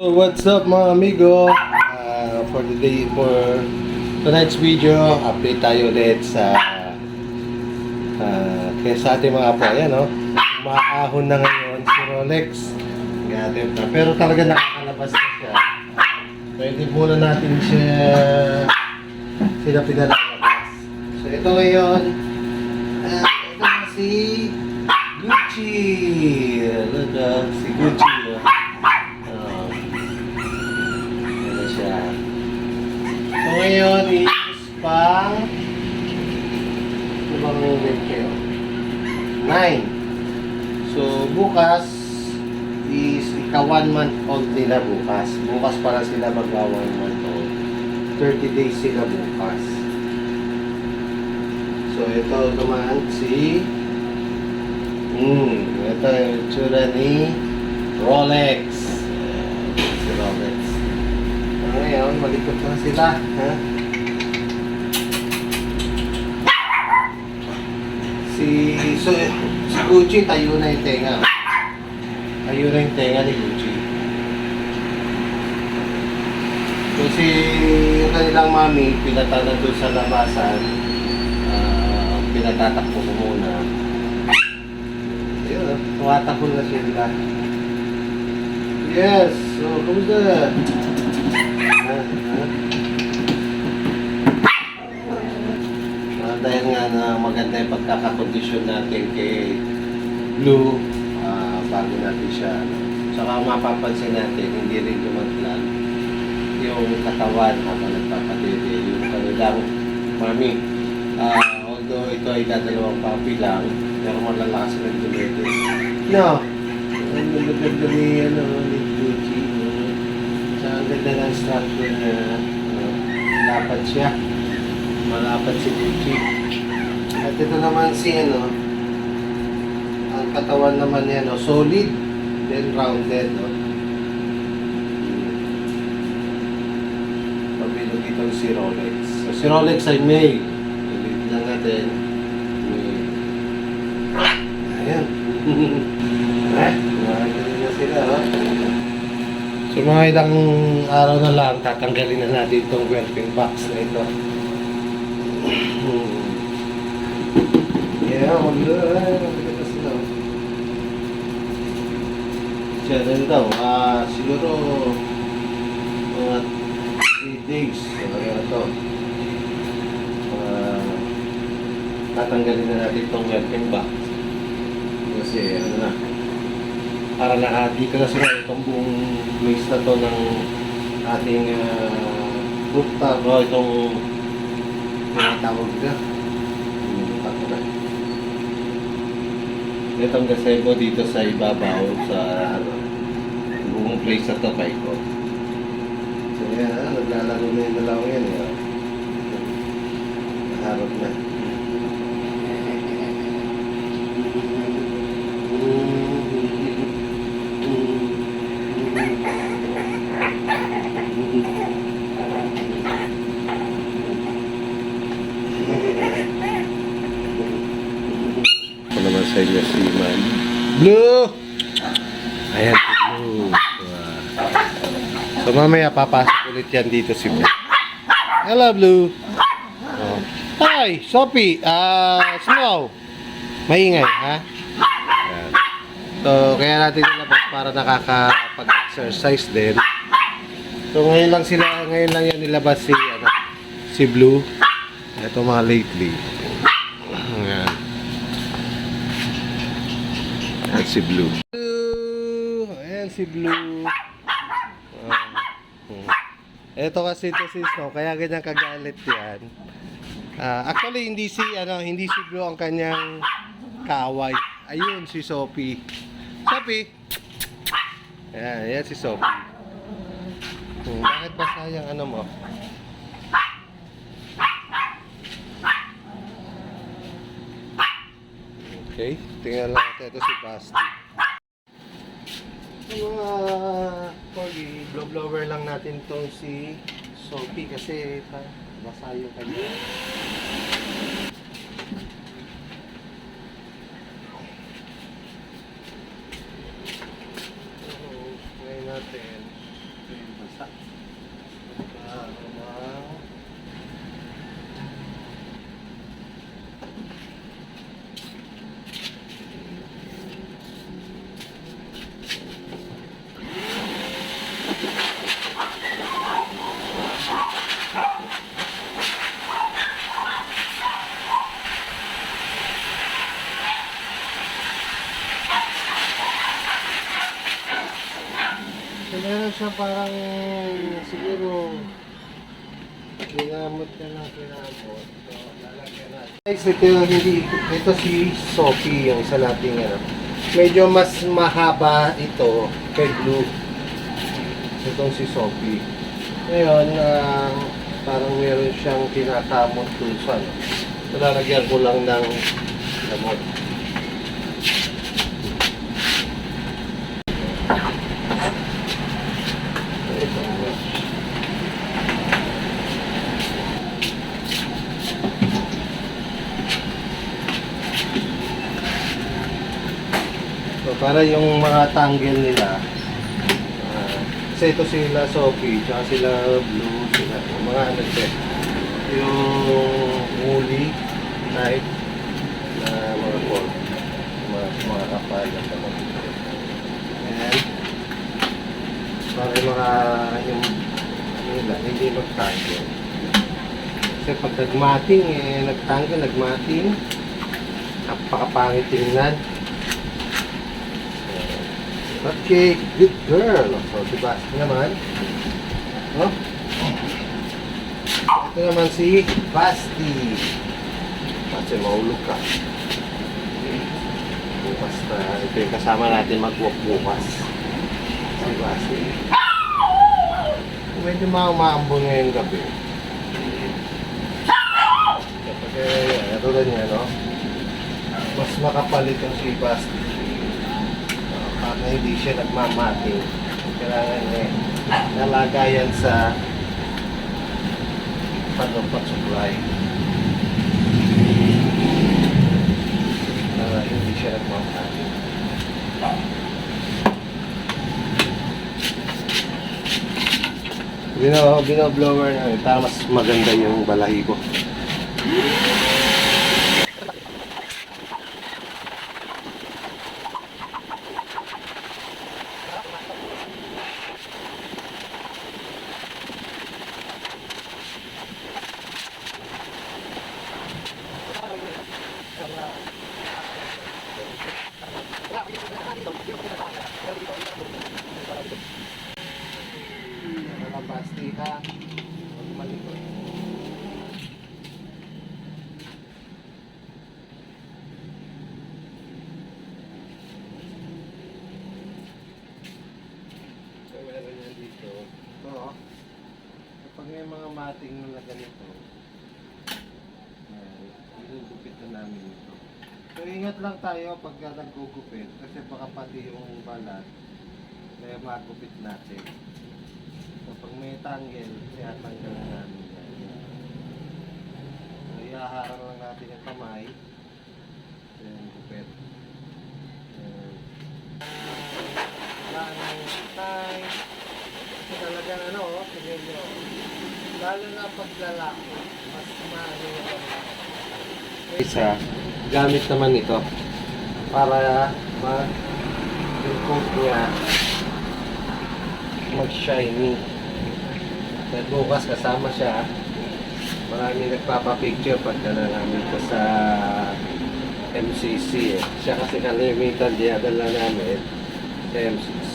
So what's up mga amigo? For tonight's video, update tayo ulit sa kaya sa ating mga apo. Ayan o, umaahon na ngayon si Rolex. Galit na. Pero talaga nakakalabas na siya. So hindi muna natin sila pinalalabas. So ito ngayon, ito na si Gucci. Si Gucci. So ngayon is pang ibang moment kayo 9. So bukas is ika 1 month old nila bukas. Bukas para sila magwa 1 month old. 30 days sila bukas. So ito naman si ito yung tsura ni Rolex. Si Rolex. Ngayon, malikot na sila. Ha? Si Gucci, tayo na yung tenga. Tayo na yung tenga ni Gucci. Kasi yung kanilang mami, pinatala doon sa labasan. Pinatatakbo ko muna. Ayun, tumatakbo na sila. Yes! So, kumusta? Dahil nga na maganda yung pagkakakondisyon natin kay Blue bago natin siya saka mapapansin natin hindi rin lumaglag yung katawan habang nagpapadede yung kanilang mami although ito ay dadalawang papi lang pero malalakas ng dumede ang ganda ni Gucci ang ganda ng structure niya dapat siya malapad si Gucci. At ito naman si ang katawan naman niya solid then rounded pabilog itong si Rolex. So si Rolex ay male. Ulitin lang natin. Ayan. Magaling na sila So mga ilang araw na lang tatanggalin na natin itong whelping box na ito. Yeah, maganda sila. Siya rin daw, siguro mga 3 days. Kaya ito. Tatanggalin na natin itong whelping box. Kasi ano na, para dito na sila itong buong place na to ng ating rooftop itong tinatawag na itong gazebo dito sa ibabaw sa buong place na to paikot. So yan naglalaro na yung dalawa yan naharap na naman sa inyo si Man Blue. Ayan si Blue. So mamaya papasok ulit yan dito si Blue. Hello Blue. Hi Sophie. Snow. Maingay ha. Ayan. So kaya natin nilabas para nakakapag-exercise din. So ngayon lang yan nilabas si Blue. Ito mga lately. Ayan. Ayan si Blue. Ayan si Blue. Ito kasi ito si Snow, kaya ganyan kagalit yan. Actually hindi si Blue ang kanyang kaaway. Ayun si Sophie. Sophie. Ayan si Sophie. Bakit ba sayang mo? Okay, tingnan lang natin ito si Basti. Mga corgi, blower lang natin itong si Sophie kasi basa yung kanya. Ngayon natin Meron siya parang siguro kinamot na lang kinamot. So, lalagyan natin. Guys, ito si Sophie, yung isa nating ano. Medyo mas mahaba ito kay Blue. Itong si Sophie. Ngayon, parang meron siyang kinakamot dun sa ano. So, lalagyan ko lang ng gamot. So, para yung mga tangle nila, kasi ito sila Sophie, tsaka sila Blue, sila, yung mga ano siya, yung woolly type na mga pork, mga kapal na kapal. And, para yung mga, yung nila, hindi mag-tangle. Kasi pag nagmating, nagtangle, nagmating, napakapangit tingnan. Okay, good girl. So, diba? Ito naman. No? Ito naman si Basti. Kasi maulog ka. Bukas na. Ito yung kasama natin mag-walk bukas. Si Basti. Medyo maambo ngayong gabi. Kasi, ito rin niya, no? Mas makapalit yung si Basti. Para hindi siya nagmamating. Kailangan nalagayan sa pag-supply. Para hindi siya nagmamating. Binoblower na para mas maganda yung balahibo. Nakapasti ka. Huwag malikot. So, meron yan dito. Ito, kapag may mga mating na ganito, gugupit na namin ito. So, ingat lang tayo pagka naggugupit kasi baka pati yung balat kaya magupit natin. So, pag may tangle, tanggal na namin yan. So, ihaharang lang natin yung kamay. Then, gupit. Wala nang time. Kasi talagang ano, tingin nyo. Lalo na pag lalaki, mas maano yung isa, gamit naman ito para mag-coat niya mag-shiny. Dahil bukas kasama siya, marami nagpapapicture pagka na namin ito sa MCC. Siya kasi kalimitan dinadala namin sa MCC.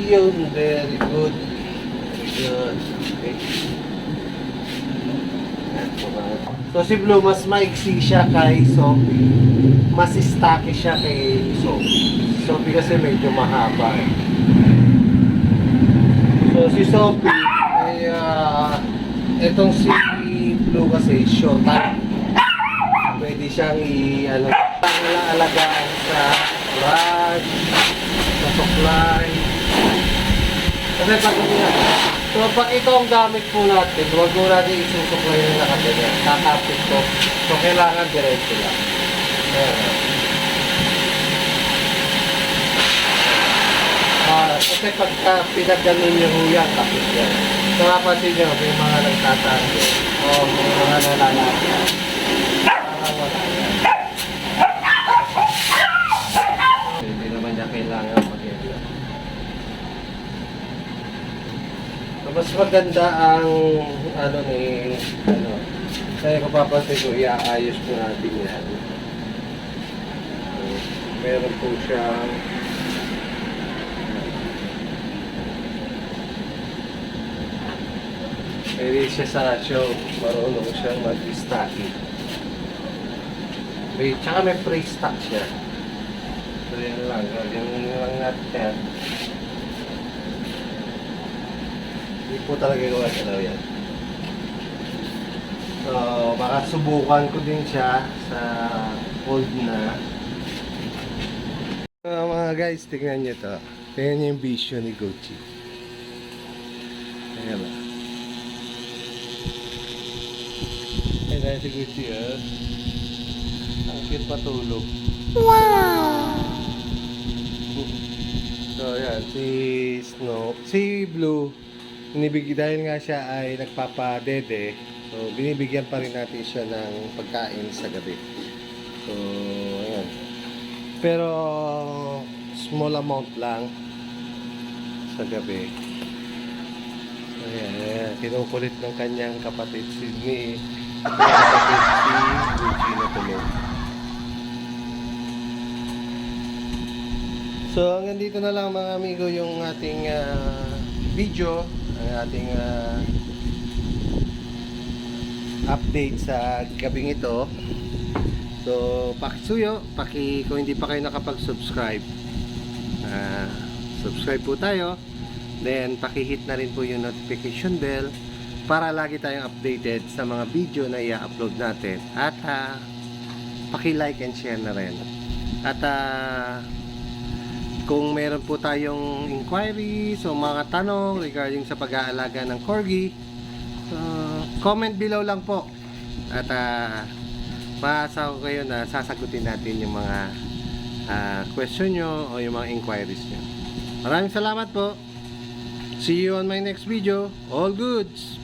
Yun, very good. Very good. Okay. So si Blue, mas maiksi siya kay Sophie. Mas stocky siya kay Sophie. Sophie kasi medyo mahaba eh. So si Sophie, ay, etong si Blue kasi short time. Pwede siyang alagaan sa rag, sa supply. Kasi pag so pag ito ang gamit po natin, huwag mo natin isusuklay yung nakaganyan. Kakapit ko. So kailangan diretso lang. Ayan. Kasi pagka pinagano niyo ho yan, tapos yan. Napapansin niyo, may mga nagtatango. O may mga nalalakad. Parang wala yan. Hindi naman niya kailangan mag-area. Mas maganda ang kaya kung papansin ko, iaayos po natin yan. Meron po siyang pwede siya sa show, marunong siyang mag-stocking. Tsaka may pre-stock siya. So yan lang, yung lang natin yan. Hindi po talaga gawa siya daw yan. So, baka subukan ko din siya sa old na. Mga guys, tingnan nyo to. Tingnan nyo yung vision ni Gucci. Ayan ba? Ayan si Gucci, ang cute matulog. Wow! So, ayan, si Blue, dahil nga siya ay nagpapadede, so binibigyan pa rin natin siya ng pagkain sa gabi. So, ayan. Pero small amount lang sa gabi. So, ayan. Kinukulit ng kanyang kapatid si Gucci na tulog. So, hanggang dito na lang mga amigo yung ating video, ang ating update sa gabing ito. So, pakisuyo, kung hindi pa kayo nakapag-subscribe, subscribe po tayo. Then, pakihit na rin po yung notification bell para lagi tayong updated sa mga video na i-upload natin. At, paki-like and share na rin. At, kung meron po tayong inquiries o mga tanong regarding sa pag-aalaga ng Corgi, comment below lang po. At, maasa ko kayo na sasagutin natin yung mga question nyo o yung mga inquiries nyo. Maraming salamat po. See you on my next video. All goods!